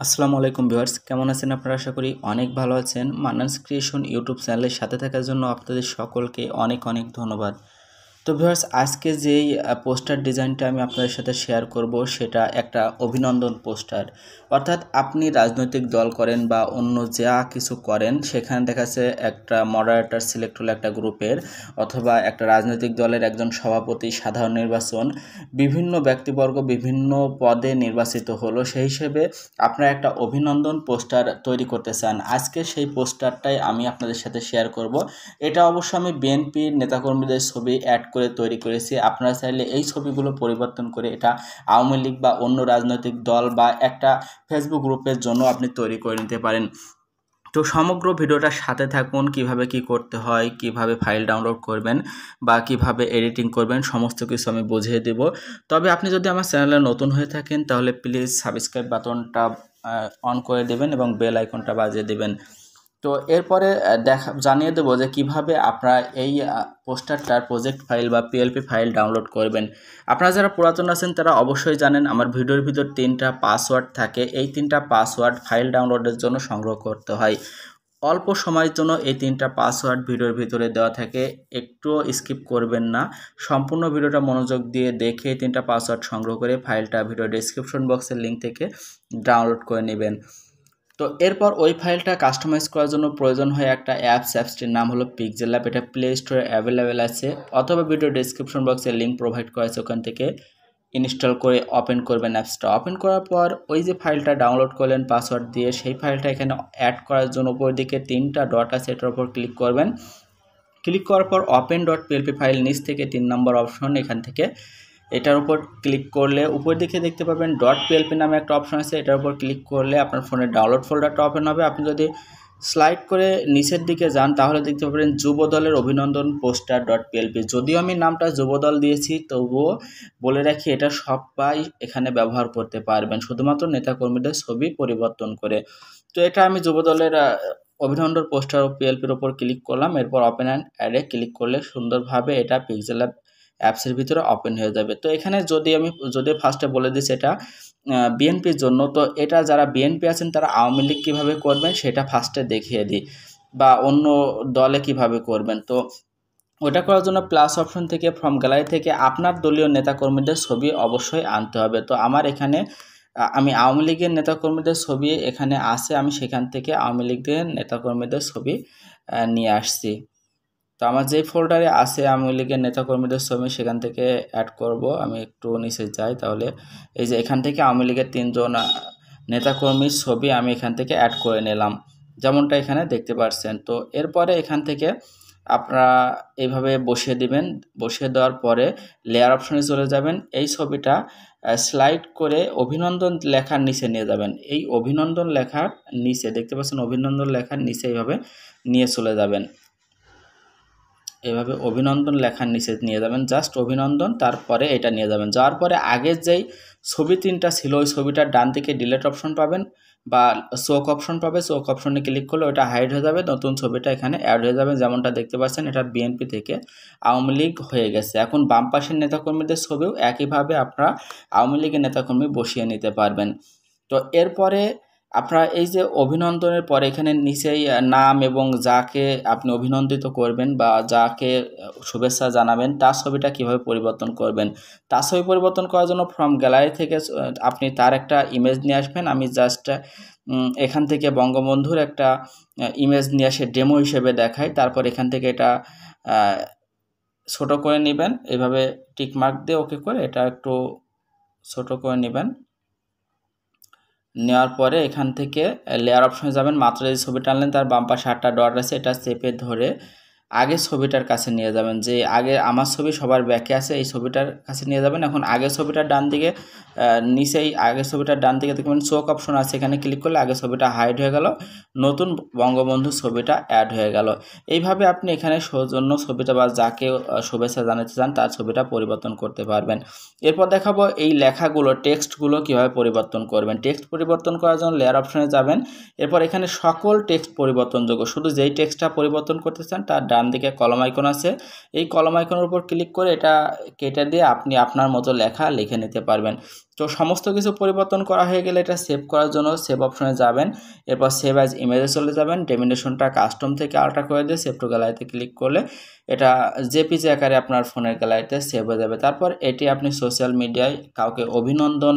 আসসালামু আলাইকুম ভিউয়ার্স, কেমন আছেন আপনারা? আশা করি অনেক ভালো আছেন। মান্নানস ক্রিয়েশন ইউটিউব চ্যানেলের সাথে থাকার জন্য আপনাদের সকলকে অনেক অনেক ধন্যবাদ। তো ভিউয়ার্স, আজকে যেই পোস্টার ডিজাইনটা আমি আপনাদের সাথে শেয়ার করব সেটা একটা অভিনন্দন পোস্টার। অর্থাৎ আপনি রাজনৈতিক দল করেন বা অন্য যা কিছু করেন, সেখানে দেখা যাচ্ছে একটা মডারেটর সিলেক্ট হলো একটা গ্রুপের, অথবা একটা রাজনৈতিক দলের একজন সভাপতি, সাধারণ নির্বাচন, বিভিন্ন ব্যক্তিবর্গ বিভিন্ন পদে নির্বাচিত হলো। সেই হিসেবে আপনারা একটা অভিনন্দন পোস্টার তৈরি করতে চান। আজকে সেই পোস্টারটাই আমি আপনাদের সাথে শেয়ার করব। এটা অবশ্য আমি বিএনপির নেতাকর্মীদের ছবি অ্যাড করে তৈরি করেছি। আপনারা চাইলে এই ছবিগুলো পরিবর্তন করে এটা আওয়ামী লীগ বা অন্য রাজনৈতিক দল বা একটা ফেসবুক গ্রুপের জন্য আপনি তৈরি করে নিতে পারেন। তো সমগ্র ভিডিওটার সাথে থাকুন, কিভাবে কি করতে হয়, কিভাবে ফাইল ডাউনলোড করবেন বা কিভাবে এডিটিং করবেন, সমস্ত কিছু আমি বুঝিয়ে দেব। তবে আপনি যদি আমার চ্যানেলে নতুন হয়ে থাকেন তাহলে প্লিজ সাবস্ক্রাইব বাটনটা অন করে দেবেন এবং বেল আইকনটা বাজিয়ে দেবেন। তো এরপরে জানিয়ে দেবো যে কিভাবে আপনারা এই পোস্টারটার প্রজেক্ট ফাইল বা পিএলপি ফাইল ডাউনলোড করবেন। আপনারা যারা পুরাতন আছেন তারা অবশ্যই জানেন আমার ভিডিওর ভিতর 3টা পাসওয়ার্ড থাকে। এই 3টা পাসওয়ার্ড ফাইল ডাউনলোডের জন্য সংগ্রহ করতে হয়। অল্প সময়ের জন্য এই 3টা পাসওয়ার্ড ভিডিওর ভিতরে দেওয়া থাকে, একটুও স্কিপ করবেন না। সম্পূর্ণ ভিডিওটা মনোযোগ দিয়ে দেখে এই 3টা পাসওয়ার্ড সংগ্রহ করে ফাইলটা ভিডিও ডেসক্রিপশন বক্সের লিঙ্ক থেকে ডাউনলোড করে নেবেন। তো এরপর ওই ফাইলটা কাস্টমাইজ করার জন্য প্রয়োজন হয় একটা অ্যাপসটির নাম হলো পিক্সেল অ্যাপ। এটা প্লে স্টোরে অ্যাভেলেবেল আছে, অথবা ভিডিও ডেসক্রিপশন বক্সে লিঙ্ক প্রোভাইড করা আছে, ওখান থেকে ইনস্টল করে ওপেন করবেন। অ্যাপসটা ওপেন করার পর ওই যে ফাইলটা ডাউনলোড করলেন পাসওয়ার্ড দিয়ে, সেই ফাইলটা এখানে অ্যাড করার জন্য উপর দিকে 3টা ডট আছে, এটার উপর ক্লিক করবেন। ক্লিক করার পর ওপেন ডট পিএলপি ফাইল নিচ থেকে 3 নম্বর অপশন, এখান থেকে এটার উপর ক্লিক করলে উপর দিকে দেখতে পাবেন ডট পিএলপি নামে একটা অপশন আছে। এটার উপর ক্লিক করলে আপনার ফোনের ডাউনলোড ফোল্ডারটা ওপেন হবে। আপনি যদি স্লাইড করে নিচের দিকে যান তাহলে দেখতে পাবেন যুবদলের অভিনন্দন পোস্টার ডট পিএলপি। যদিও আমি নামটা যুবদল দিয়েছি, তবুও বলে রাখি এটা সবাই এখানে ব্যবহার করতে পারবেন, শুধুমাত্র নেতাকর্মীদের ছবি পরিবর্তন করে। তো এটা আমি যুবদলের অভিনন্দন পোস্টার ও পিএলপির ওপর ক্লিক করলাম। এরপর ওপেন অ্যান্ড অ্যাডে ক্লিক করলে সুন্দরভাবে এটা পিক্সেল অ্যাপসের ভিতরে ওপেন হয়ে যাবে। তো এখানে যদি ফার্স্টে বলে দিচ্ছি এটা বিএনপির জন্য, তো এটা যারা বিএনপি আছেন তারা আওয়ামী লীগ কীভাবে করবেন সেটা ফার্স্টে দেখিয়ে দিই, বা অন্য দলে কিভাবে করবেন। তো ওটা করার জন্য প্লাস অপশন থেকে ফ্রম গ্যালারি থেকে আপনার দলীয় নেতাকর্মীদের ছবি অবশ্যই আনতে হবে। তো আমার এখানে আমি আওয়ামী লীগের নেতাকর্মীদের ছবি এখানে আছে, আমি সেখান থেকে আওয়ামী লীগের নেতাকর্মীদের ছবি নিয়ে আসছি। তো আমার যে ফোল্ডারে আছে আওয়ামী লীগের নেতাকর্মীদের ছবি, সেখান থেকে অ্যাড করব। আমি একটু নিচে যাই, তাহলে এই যে এখান থেকে আওয়ামী লীগের 3জন নেতাকর্মীর ছবি আমি এখান থেকে অ্যাড করে নিলাম, যেমনটা এখানে দেখতে পাচ্ছেন। তো এরপরে এখান থেকে আপনারা এইভাবে বসিয়ে দিবেন। বসিয়ে দেওয়ার পরে লেয়ার অপশনে চলে যাবেন। এই ছবিটা স্লাইড করে অভিনন্দন লেখার নিচে নিয়ে যাবেন। এই অভিনন্দন লেখার নিচে দেখতে পাচ্ছেন, অভিনন্দন লেখার নিচে এইভাবে নিয়ে চলে যাবেন। এভাবে অভিনন্দন লেখার নিচে নিয়ে যাবেন, জাস্ট অভিনন্দন, তারপরে এটা নিয়ে যাবেন। যাওয়ার পরে আগের যেই ছবি 3টা ছিল ওই ছবিটার ডান দিকে ডিলিট অপশন পাবেন বা চোখ অপশন পাবে। চোখ অপশনে ক্লিক করলে ওটা হাইড হয়ে যাবে, নতুন ছবিটা এখানে অ্যাড হয়ে যাবে। যেমনটা দেখতে পাচ্ছেন এটা বিএনপি থেকে আওয়ামী লীগ হয়ে গেছে। এখন বাম পাশের নেতাকর্মীদের ছবিও একইভাবে আপনারা আওয়ামী লীগের নেতাকর্মী বসিয়ে নিতে পারবেন। তো এরপরে আপনারা এই যে অভিনন্দনের পরে এখানে নিচেই নাম এবং যাকে আপনি অভিনন্দিত করবেন বা যাকে শুভেচ্ছা জানাবেন তার ছবিটা কিভাবে পরিবর্তন করবেন। তার ছবি পরিবর্তন করার জন্য ফ্রম গ্যালারি থেকে আপনি তার একটা ইমেজ নিয়ে আসবেন। আমি জাস্ট এখান থেকে বঙ্গবন্ধুর একটা ইমেজ নিয়ে এসে ডেমো হিসেবে দেখাই। তারপর এখান থেকে এটা ছোট করে নেবেন, এভাবে টিকমার্ক দিয়ে ওকে করে এটা একটু ছোট করে নেবেন। নেওয়ার পরে এখান থেকে লেয়ার অপশনে যাবেন। মাত্র যে ছবিটা আনলেন তার বাম পাশে 8টা ডট আছে, এটা চেপে ধরে আগে ছবিটার কাছে নিয়ে যাবেন। যে আগে আমার ছবি সবার ব্যাকে আছে, এই ছবিটার কাছে নিয়ে যাবেন। এখন আগের ছবিটার ডান দিকে নিচেই আগের ছবিটার ডান দিকে দেখবেন চোখ অপশন আছে, এখানে ক্লিক করলে আগের ছবিটা হাইড হয়ে গেল, নতুন বঙ্গবন্ধু ছবিটা অ্যাড হয়ে গেল। এইভাবে আপনি এখানে সৌজন্য ছবিটা বা যাকে শুভেচ্ছা জানাতে চান তার ছবিটা পরিবর্তন করতে পারবেন। এরপর দেখাবো এই লেখাগুলো টেক্সটগুলো কীভাবে পরিবর্তন করবেন। টেক্সট পরিবর্তন করার জন্য লেয়ার অপশনে যাবেন। এরপর এখানে সকল টেক্সট পরিবর্তনযোগ্য, শুধু যেই টেক্সটটা পরিবর্তন করতে চান তার ডান দিকে কলম আইকন আছে, এই কলম আইকনের উপর ক্লিক করে এটা কেটে দিয়ে আপনি আপনার মতো লেখা লিখে নিতে পারবেন। তো সমস্ত কিছু পরিবর্তন করা হয়ে গেলে এটা সেভ করার জন্য সেভ অপশনে যাবেন, এরপর সেভ অ্যাজ ইমেজে চলে যাবেন, ডেমিনেশনটা কাস্টম থেকে আল্ট্রা করে দিয়ে সেভ টু গ্যালারিতে ক্লিক করলে এটা জেপিজি আকারে আপনার ফোনের গ্যালারিতে সেভ হয়ে যাবে। তারপর এটি আপনি সোশ্যাল মিডিয়ায় কাউকে অভিনন্দন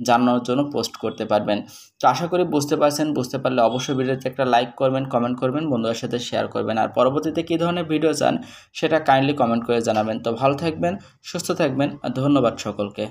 জানানোর জন্য পোস্ট করতে পারবেন। তো আশা করি বুঝতে পারছেন, বুঝতে পারলে অবশ্যই ভিডিওতে একটা লাইক করবেন, কমেন্ট করবেন, বন্ধুদের সাথে শেয়ার করবেন, আর পরবর্তীতে কী ধরনের ভিডিও চান সেটা কাইন্ডলি কমেন্ট করে জানাবেন। তো ভালো থাকবেন, সুস্থ থাকবেন, আর ধন্যবাদ সকলকে।